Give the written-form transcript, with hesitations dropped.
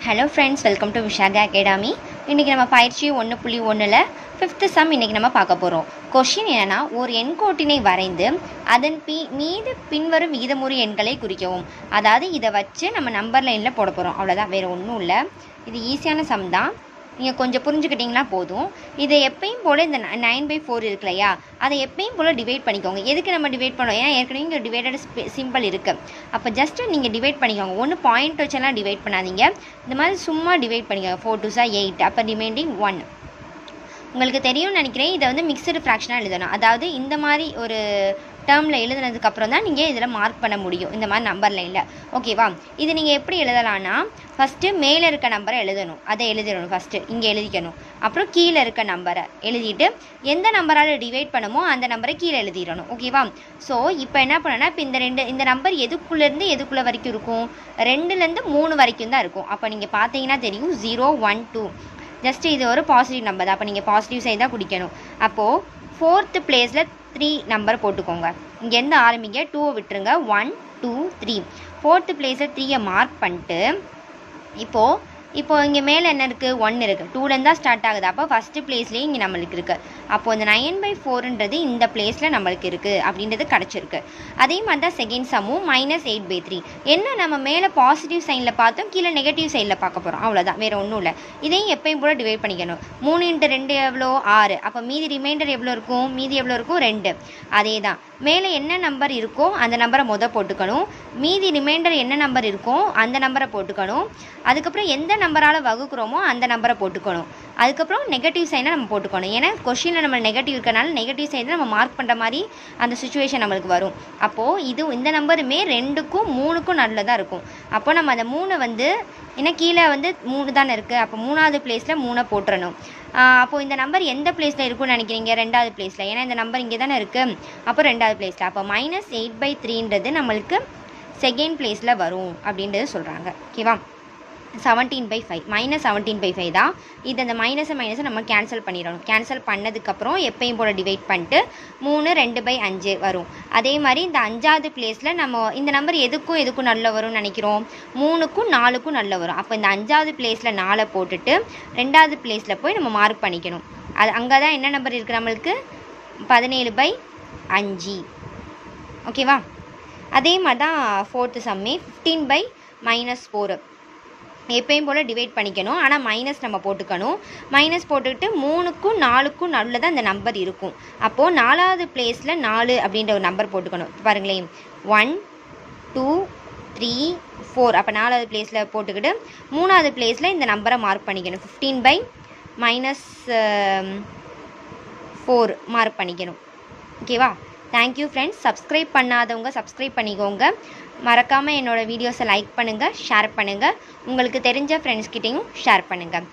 Hello friends, welcome to Vishaga Academy. இன்னைக்கு நம்ம பயிற்சி 1.1ல 5th சம் இன்னைக்கு நம்ம பார்க்க போறோம். क्वेश्चन என்னன்னா ஒரு எண்கோட்டினை வரைந்து அதன் மீது பின்வரும் விகிதமுறு எண்களை குறிக்கவும். அதாவது இத வச்சு நம்ம நம்பர் லைன்ல போட போறோம். அவ்வளவுதான், வேற ஒண்ணும் இல்ல. இது ஈஸியான சம் தான். நீங்கள் கொஞ்சம் புரிஞ்சுக்கிட்டிங்கன்னா போதும். இதை எப்பயும் போல் இந்த 9/4 இருக்கு இல்லையா, அதை எப்பயும் போல் டிவைட் பண்ணிக்கோங்க. எதுக்கு நம்ம டிவைட் பண்ணோம்? ஏன்னா ஏற்கனவே இங்கே டிவைடட் சிம்பிள் இருக்குது. அப்போ ஜஸ்ட்டு நீங்கள் டிவைட் பண்ணிக்கோங்க. ஒன்று பாயிண்ட் வச்செல்லாம் டிவைட் பண்ணாதீங்க. இந்த மாதிரி சும்மா டிவைட் பண்ணிக்கோங்க. 4 2 8, அப்போ ரிமைனிங் 1. உங்களுக்கு தெரியும்னு நினைக்கிறேன். இதை வந்து மிக்சடு ஃப்ராக்ஷனாக எழுதணும். அதாவது இந்த மாதிரி ஒரு டேர்மில் எழுதுனதுக்கப்புறம் தான் நீங்கள் இதில் மார்க் பண்ண முடியும், இந்த மாதிரி நம்பர் லைனில். ஓகேவா? இது நீங்கள் எப்படி எழுதலான்னா, ஃபஸ்ட்டு மேலே இருக்க நம்பரை எழுதணும். அதை எழுதிடணும். ஃபஸ்ட்டு இங்கே எழுதிக்கணும். அப்புறம் கீழே இருக்க நம்பரை எழுதிட்டு எந்த நம்பரால் டிவைட் பண்ணுமோ அந்த நம்பரை கீழே எழுதிடணும். ஓகேவா? ஸோ இப்போ என்ன பண்ணணும்னா, இப்போ இந்த நம்பர் எதுக்குள்ளேருந்து எதுக்குள்ளே வரைக்கும் இருக்கும்? 2லேருந்து 3 வரைக்கும் தான் இருக்கும். அப்போ நீங்கள் பார்த்தீங்கன்னா தெரியும் 0 1 2. ஜஸ்ட்டு இது ஒரு பாசிட்டிவ் நம்பர் தான். அப்போ நீங்கள் பாசிட்டிவ் சைடு தான் குடிக்கணும். அப்போது 4th பிளேஸில் 3 நம்பர் போட்டுக்கோங்க. இங்கேருந்து ஆரம்பிங்க, 2 விட்டுருங்க. 1 2 3. 4th பிளேஸில் 3 மார்க் பண்ணிட்டு இப்போது இங்கே மேலே என்ன இருக்குது? 1 இருக்குது. 2லேருந்து தான் ஸ்டார்ட் ஆகுது. அப்போ ஃபஸ்ட்டு பிளேஸ்லேயே இங்கே நம்மளுக்கு இருக்குது. அப்போது இந்த 9/4ன்றது இந்த பிளேஸில் நம்மளுக்கு இருக்குது அப்படின்றது கிடச்சிருக்கு. அதே மாதிரி தான் செகண்ட் சம்மும் -8/3. என்ன நம்ம மேலே பாசிட்டிவ் சைனில் பார்த்தோம், கீழே நெகட்டிவ் சைடில் பார்க்க போகிறோம். அவ்வளோதான், வேறு ஒன்றும் இல்லை. இதையும் எப்பயும் போல் டிவைட் பண்ணிக்கணும். 3 × 2 எவ்வளோ? 6. அப்போ மீதி ரிமைண்டர் எவ்வளோ இருக்கும்? மீதி எவ்வளோ இருக்கும்? 2. அதே தான், மேலே என்ன நம்பர் இருக்கோ அந்த நம்பரை போட்டுக்கணும். மீதி ரிமைண்டர் என்ன நம்பர் இருக்கோ அந்த நம்பரை போட்டுக்கணும். அதுக்கப்புறம் எந்த நம்பரால் வகுக்கிறோமோ அந்த நம்பரை போட்டுக்கணும். அதுக்கப்புறம் நெகட்டிவ் சைனை நம்ம போட்டுக்கணும். ஏன்னா கொஷினில் நம்ம நெகட்டிவ் இருக்கனால நெகட்டிவ் சைனை நம்ம மார்க் பண்ணுற மாதிரி அந்த சுச்சுவேஷன் நம்மளுக்கு வரும். அப்போது இந்த நம்பருமே 2க்கும் 3க்கும் நடுவில் தான் இருக்கும். அப்போ நம்ம அந்த 3 வந்து ஏன்னா கீழே வந்து 3 தானே இருக்குது. அப்போ 3வது பிளேஸில் 3 போட்டுறணும். அப்போது இந்த நம்பர் எந்த பிளேஸில் இருக்குன்னு நினைக்கிறீங்க? 2வது பிளேஸில். ஏன்னா இந்த நம்பர் இங்கே தானே இருக்குது. அப்போ 2வது பிளேஸில். அப்போ -8/3ன்றது நம்மளுக்கு செகண்ட் பிளேஸில் வரும் அப்படின்றது சொல்கிறாங்க. ஓகேவா? 17/5 -17/5 தான். இது அந்த மைனஸை நம்ம கேன்சல் பண்ணிடணும். கேன்சல் பண்ணதுக்கப்புறம் எப்பயும் போல் டிவைட் பண்ணிட்டு 3 2/5 வரும். அதே மாதிரி இந்த 5வது பிளேஸில் நம்ம இந்த நம்பர் எதுக்கும் நல்ல வரும்னு நினைக்கிறோம்? 3க்கும் 4க்கும் நல்ல வரும். அப்போ இந்த 5வது பிளேஸில் 4 போட்டுட்டு 2வது பிளேஸில் போய் நம்ம மார்க் பண்ணிக்கணும். அது அங்கே தான் என்ன நம்பர் இருக்குது நம்மளுக்கு? 17/5. ஓகேவா? அதே மாதிரி தான் 4th சம்மே 15/-4. எப்பயும் போல் டிவைட் பண்ணிக்கணும். ஆனால் மைனஸ் நம்ம போட்டுக்கணும். மைனஸ் போட்டுக்கிட்டு 3க்கும் 4க்கும் நடுவில் தான் இந்த நம்பர் இருக்கும். அப்போது 4வது பிளேஸில் 4 அப்படின்ற ஒரு நம்பர் போட்டுக்கணும். பாருங்களேன், 1 2 3 4. அப்போ 4வது பிளேஸில் போட்டுக்கிட்டு 3வது பிளேஸில் இந்த நம்பரை மார்க் பண்ணிக்கணும். 15/-4 மார்க் பண்ணிக்கணும். ஓகேவா? Thank you friends. சப்ஸ்கிரைப் பண்ணாதவங்க சப்ஸ்கிரைப் பண்ணிக்கோங்க. மறக்காமல் என்னோடய வீடியோஸை லைக் பண்ணுங்கள், ஷேர் பண்ணுங்கள். உங்களுக்கு தெரிஞ்ச ஃப்ரெண்ட்ஸ்கிட்டையும் ஷேர் பண்ணுங்கள்.